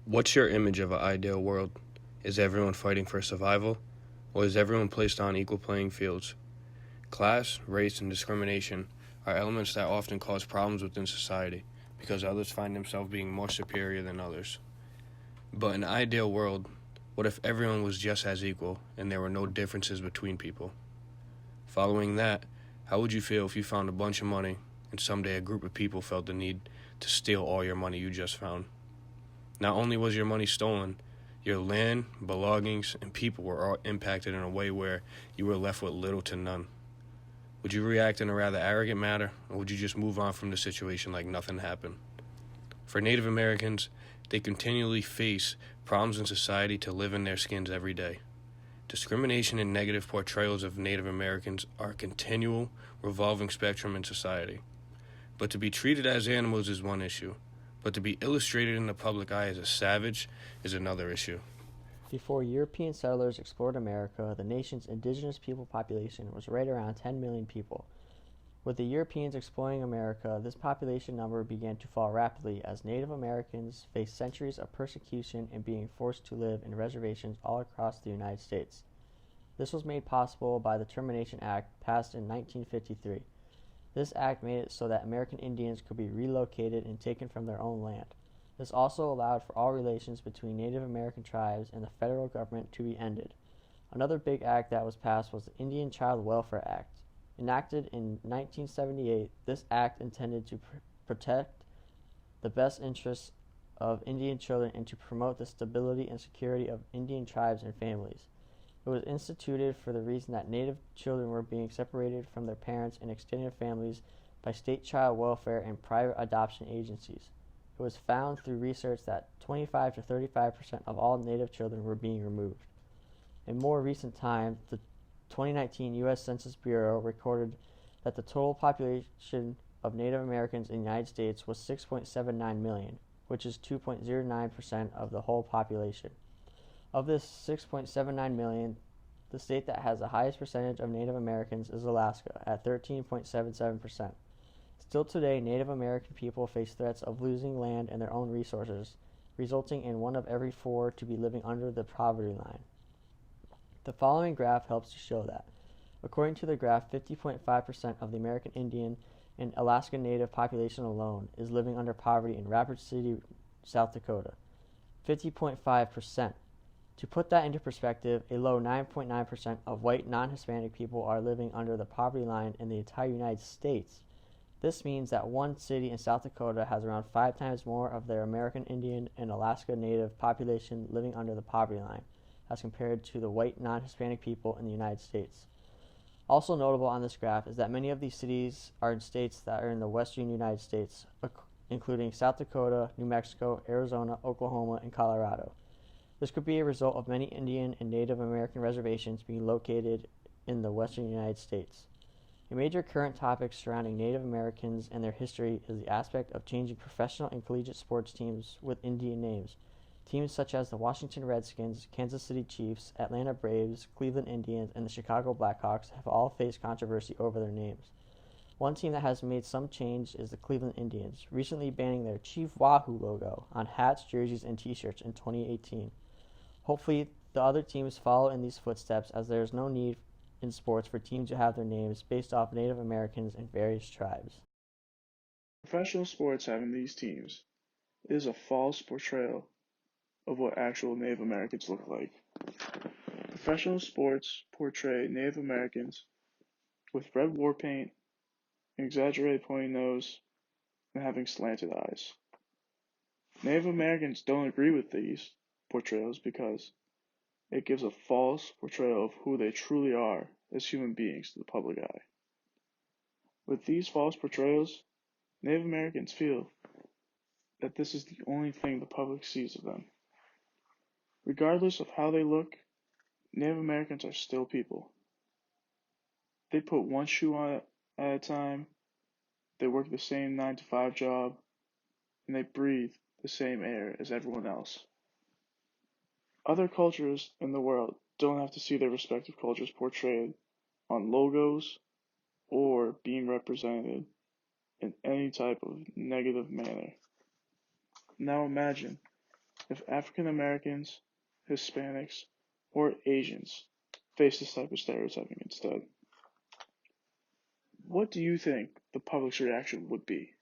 What's your image of an ideal world? Is everyone fighting for survival, or is everyone placed on equal playing fields? Class, race, and discrimination are elements that often cause problems within society because others find themselves being more superior than others. But in an ideal world, what if everyone was just as equal and there were no differences between people? Following that, how would you feel if you found a bunch of money and someday a group of people felt the need to steal all your money you just found? Not only was your money stolen, your land, belongings, and people were all impacted in a way where you were left with little to none. Would you react in a rather arrogant manner, or would you just move on from the situation like nothing happened? For Native Americans, they continually face problems in society to live in their skins every day. Discrimination and negative portrayals of Native Americans are a continual, revolving spectrum in society. But to be treated as animals is one issue, but to be illustrated in the public eye as a savage is another issue. Before European settlers explored America, the nation's indigenous people population was right around 10 million people. With the Europeans exploring America, this population number began to fall rapidly as Native Americans faced centuries of persecution and being forced to live in reservations all across the United States. This was made possible by the Termination Act passed in 1953. This act made it so that American Indians could be relocated and taken from their own land. This also allowed for all relations between Native American tribes and the federal government to be ended. Another big act that was passed was the Indian Child Welfare Act. Enacted in 1978, this act intended to protect the best interests of Indian children and to promote the stability and security of Indian tribes and families. It was instituted for the reason that Native children were being separated from their parents and extended families by state child welfare and private adoption agencies. It was found through research that 25 to 35% of all Native children were being removed. In more recent times, the 2019 U.S. Census Bureau recorded that the total population of Native Americans in the United States was 6.79 million, which is 2.09% of the whole population. Of this 6.79 million, the state that has the highest percentage of Native Americans is Alaska at 13.77%. Still today, Native American people face threats of losing land and their own resources, resulting in one of every four to be living under the poverty line. The following graph helps to show that. According to the graph, 50.5% of the American Indian and Alaska Native population alone is living under poverty in Rapid City, South Dakota. 50.5%. To put that into perspective, a low 9.9% of white non-Hispanic people are living under the poverty line in the entire United States. This means that one city in South Dakota has around 5 times more of their American Indian and Alaska Native population living under the poverty line, as compared to the white non-Hispanic people in the United States. Also notable on this graph is that many of these cities are in states that are in the western United States, including South Dakota, New Mexico, Arizona, Oklahoma, and Colorado. This could be a result of many Indian and Native American reservations being located in the western United States. A major current topic surrounding Native Americans and their history is the aspect of changing professional and collegiate sports teams with Indian names. Teams such as the Washington Redskins, Kansas City Chiefs, Atlanta Braves, Cleveland Indians, and the Chicago Blackhawks have all faced controversy over their names. One team that has made some change is the Cleveland Indians, recently banning their Chief Wahoo logo on hats, jerseys, and t-shirts in 2018. Hopefully, the other teams follow in these footsteps, as there is no need in sports for teams to have their names based off Native Americans and various tribes. Professional sports having these teams is a false portrayal of what actual Native Americans look like. Professional sports portray Native Americans with red war paint, an exaggerated pointy nose, and having slanted eyes. Native Americans don't agree with these portrayals because it gives a false portrayal of who they truly are as human beings to the public eye. With these false portrayals, Native Americans feel that this is the only thing the public sees of them. Regardless of how they look, Native Americans are still people. They put one shoe on at a time, they work the same 9 to 5 job, and they breathe the same air as everyone else. Other cultures in the world don't have to see their respective cultures portrayed on logos or being represented in any type of negative manner. Now imagine if African Americans, Hispanics, or Asians face this type of stereotyping instead? What do you think the public's reaction would be?